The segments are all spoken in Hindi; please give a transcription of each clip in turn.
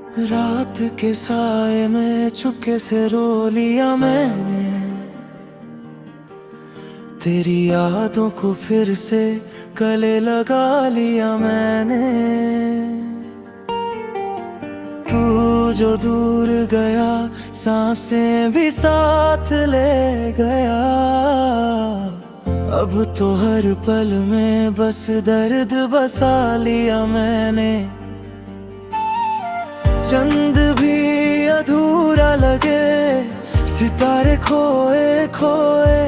रात के साए में चुपके से रो लिया मैंने, तेरी यादों को फिर से गले लगा लिया मैंने। तू जो दूर गया सांसें भी साथ ले गया, अब तो हर पल में बस दर्द बसा लिया मैंने। चंद भी अधूरा लगे, सितारे खोए खोए,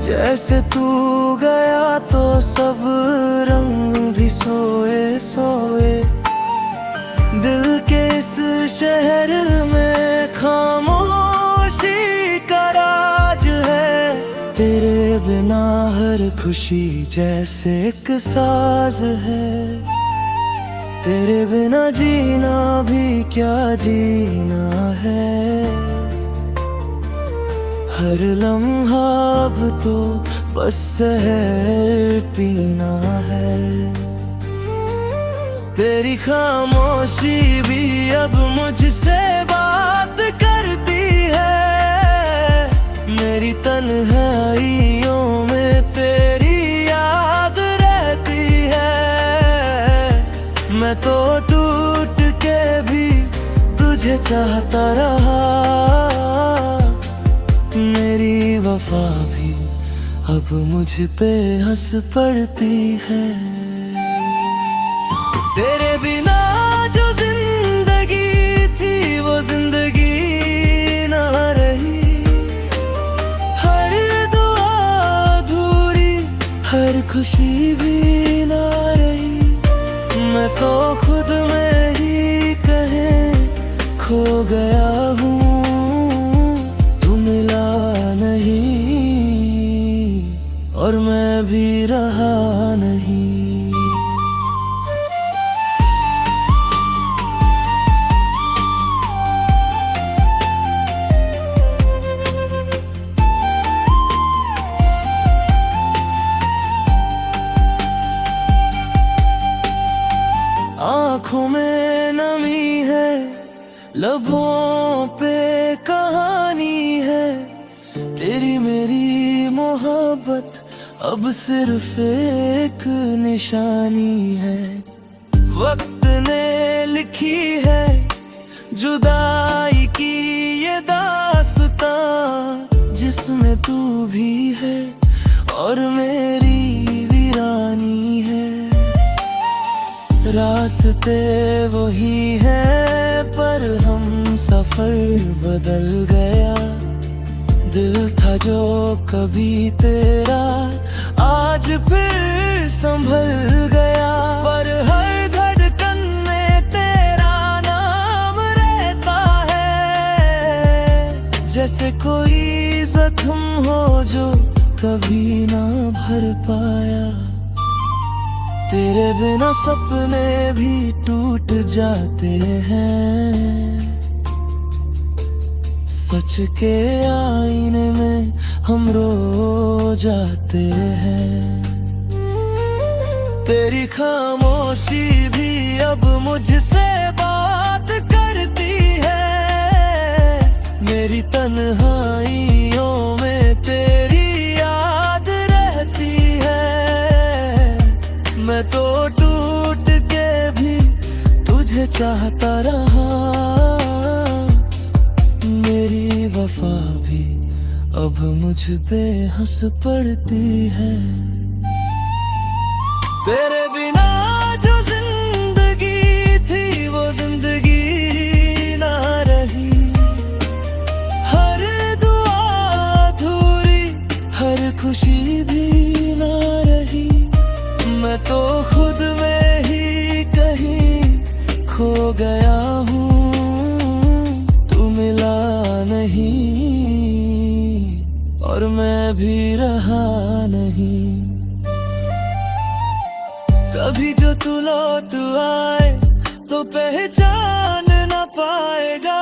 जैसे तू गया तो सब रंग भी सोए सोए। दिल के इस शहर में खामोशी का राज है, तेरे बिना हर खुशी जैसे एक साज है। तेरे बिना जीना भी क्या जीना है, हर लम्हा अब तो बस सहर पीना है। तेरी खामोशी भी अब मुझसे बात करती है, मेरी तन्हाइयों में तेरी याद रहती है। मैं तो टूट के भी तुझे चाहता रहा, मेरी वफा भी अब मुझ पे हंस पड़ती है। तेरे बिना जो जिंदगी थी वो जिंदगी ना रही, हर दुआ अधूरी, हर खुशी भी ना रही। मैं तो खुद में ही कहीं खो गया हूँ, तू मिला नहीं और मैं भी रहा नहीं। आँखों में नमी है, लबों पे कहानी है, तेरी मेरी मोहब्बत अब सिर्फ एक निशानी है। वक्त ने लिखी है जुदाई की ये दास्तां, जिसमें तू भी है और मेरी वीरानी है। रास्ते वही है पर हम सफर बदल गया, दिल था जो कभी तेरा आज फिर संभल गया। पर हर धड़कन में तेरा नाम रहता है, जैसे कोई जख्म हो जो कभी ना भर पाया। तेरे बिना सपने भी टूट जाते हैं, सच के आईने में हम रो जाते हैं। तेरी खामोशी भी अब मुझसे बात करती है, मेरी तन्हाइयों में तेरी याद रहती है। मैं तो टूट के भी तुझे चाहता रहा, मेरी वफा भी अब मुझ पे हंस पड़ती है। तेरे बिना जो जिंदगी थी वो जिंदगी ना रही, हर दुआ अधूरी, हर खुशी भी ना रही। मैं तो खुद में ही कहीं खो गया हूँ, तू मिला नहीं और मैं भी रहा नहीं। कभी जो तू लौट आए तो पहचान न पाएगा,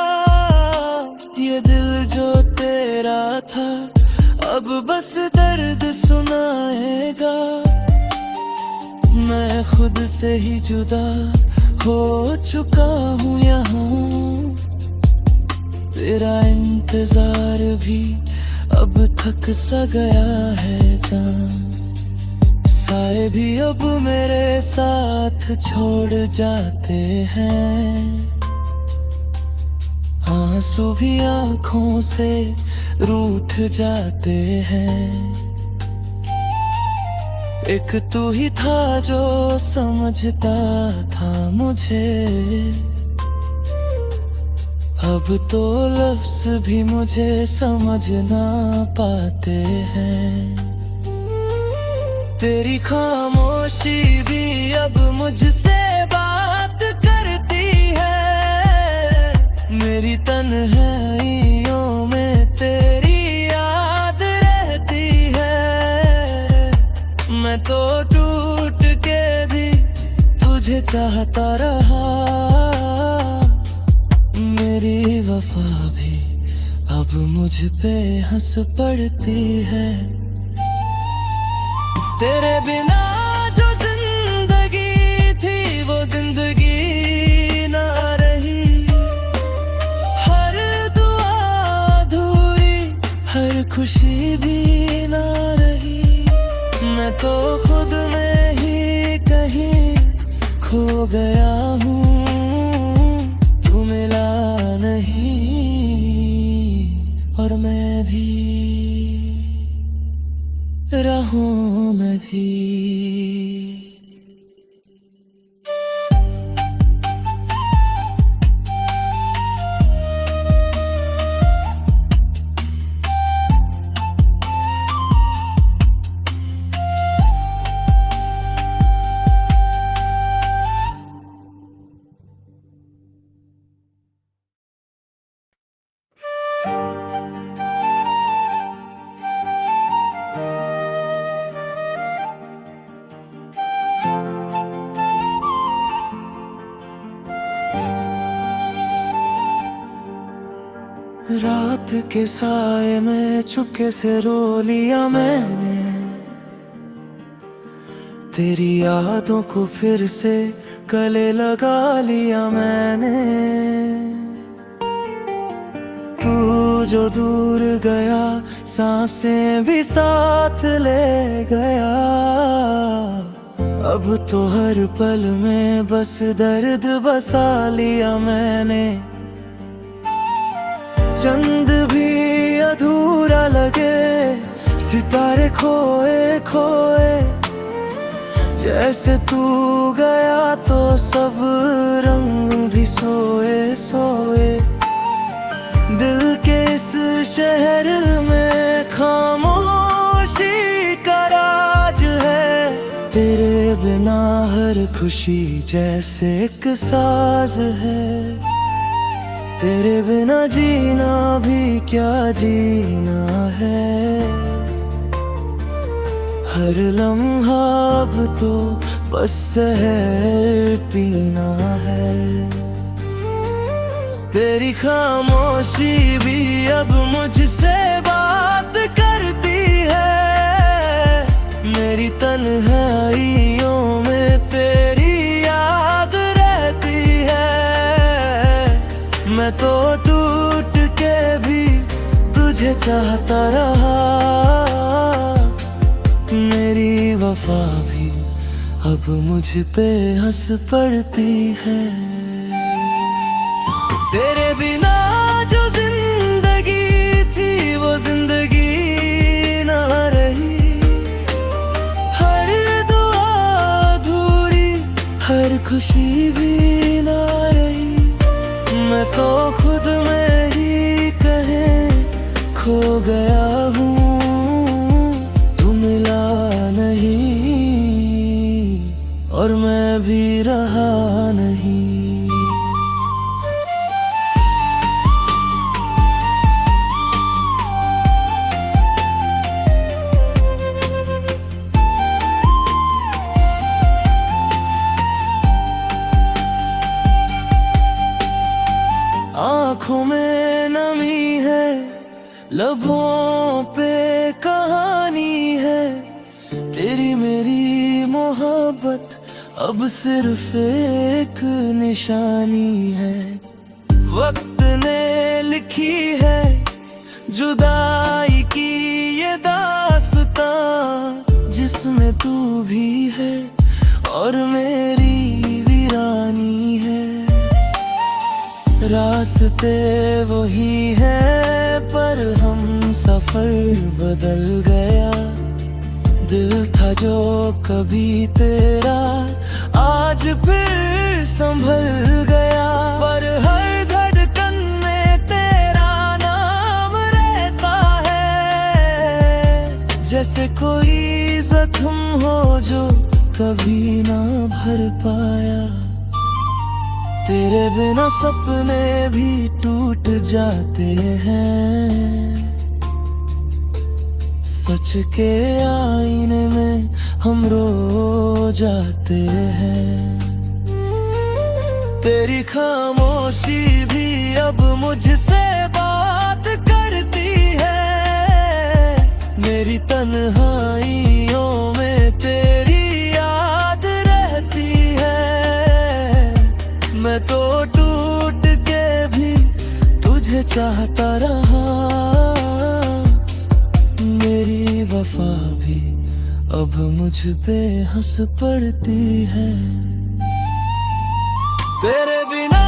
ये दिल जो तेरा था अब बस दर्द सुनाएगा। मैं खुद से ही जुदा खो चुका हूँ यहाँ, तेरा इंतजार भी अब थक सा गया है जान। साए भी अब मेरे साथ छोड़ जाते हैं, आंसू भी आँखों से रूठ जाते हैं। एक तू ही था जो समझता था मुझे, अब तो लफ्ज़ भी मुझे समझ ना पाते हैं। तेरी खामोशी भी अब मुझसे बात करती है, मेरी तन्हाइयों में तेरी याद रहती है। मैं तो टूट के भी तुझे चाहता रहा, मेरी वफा भी अब मुझ पे हंस पड़ती है। तेरे बिना जो जिंदगी थी वो जिंदगी ना रही, हर दुआ अधूरी, हर खुशी भी ना रही। मैं तो खुद में ही कहीं खो गया हूँ, तू मिला नहीं और मैं भी राहों में भी। रात के साए में चुपके से रो लिया मैंने, तेरी यादों को फिर से गले लगा लिया मैंने। तू जो दूर गया सांसें भी साथ ले गया, अब तो हर पल में बस दर्द बसा लिया मैंने। चंद भी अधूरा लगे, सितारे खोए खोए, जैसे तू गया तो सब रंग भी सोए सोए। दिल के इस शहर में खामोशी का राज है, तेरे बिना हर खुशी जैसे एक साज है। तेरे बिना जीना भी क्या जीना है, हर लम्हा अब तो बस सहर पीना है। तेरी खामोशी भी अब मुझसे बात करती है, मेरी तन्हाइयों में तेरी याद रहती है। मैं तो टूट के भी तुझे चाहता रहा, मेरी वफा भी अब मुझ पे हंस पड़ती है। तेरे बिना जो जिंदगी थी वो जिंदगी ना रही, हर दुआ अधूरी, हर खुशी भी ना रही। मैं तो खुद में ही कहीं खो गया हूँ, तू मिला नहीं और मैं भी रहा नहीं। आँखों में नमी है, लबों पे कहानी है, तेरी मेरी मोहब्बत अब सिर्फ एक निशानी है, वक्त ने लिखी है जुदाई की ये दास्तां, जिसमें तू भी है और मेरी वीरानी है। रास्ते वही है पर हम सफर बदल गया, दिल था जो कभी तेरा आज फिर संभल गया। पर हर धड़कन में तेरा नाम रहता है, जैसे कोई जख्म हो जो कभी ना भर पाया। तेरे बिना सपने भी टूट जाते हैं, सच के आईने में हम रो जाते हैं। तेरी खामोशी भी अब मुझसे बात करती है, मेरी तन्हाइयों में तेरी याद रहती है। मैं तो टूट के भी तुझे चाहता रहा, मेरी वफा भी अब मुझ पे हंस पड़ती है। तेरे बिना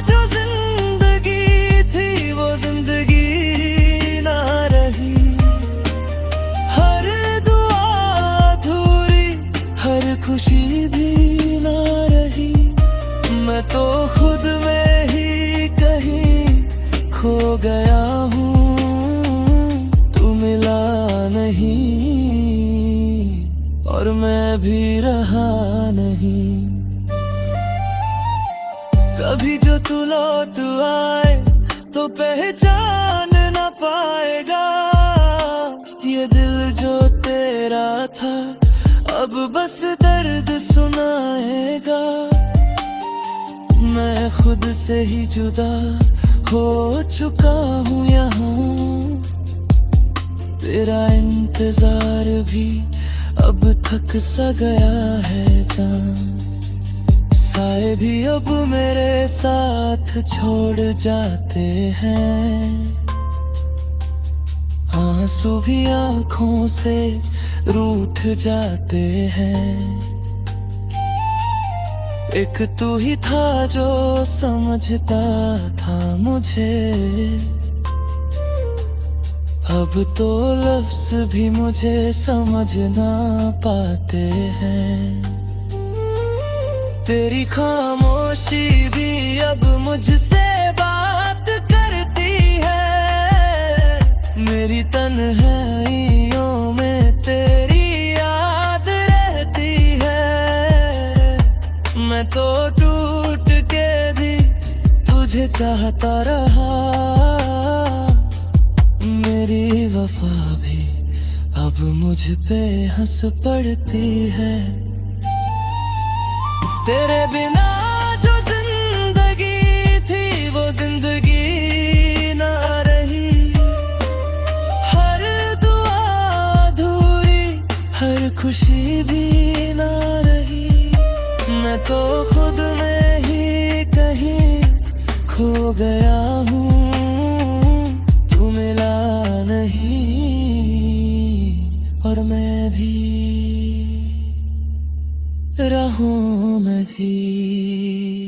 जो जिंदगी थी वो जिंदगी ना रही, हर दुआ अधूरी, हर खुशी भी ना रही। मैं तो खुद में ही कहीं खो गया हूँ, और मैं भी रहा नहीं। कभी जो तू लौट आए तो पहचान न पाएगा, ये दिल जो तेरा था अब बस दर्द सुनाएगा। मैं खुद से ही जुदा हो चुका हूँ यहाँ, तेरा इंतजार भी अब थक सा गया है जान। साए भी अब मेरे साथ छोड़ जाते हैं, आंसू भी आँखों से रूठ जाते हैं। एक तू ही था जो समझता था मुझे, अब तो लफ्ज़ भी मुझे समझ ना पाते हैं। तेरी खामोशी भी अब मुझसे बात करती है, मेरी तन्हाइयों में तेरी याद रहती है। मैं तो टूट के भी तुझे चाहता रहा, मेरी वफा भी अब मुझ पे हंस पड़ती है। तेरे बिना जो जिंदगी थी वो जिंदगी ना रही, हर दुआ अधूरी, हर खुशी भी ना रही। मैं तो खुद में ही कहीं खो गया हूँ, और मैं भी राहों में भी।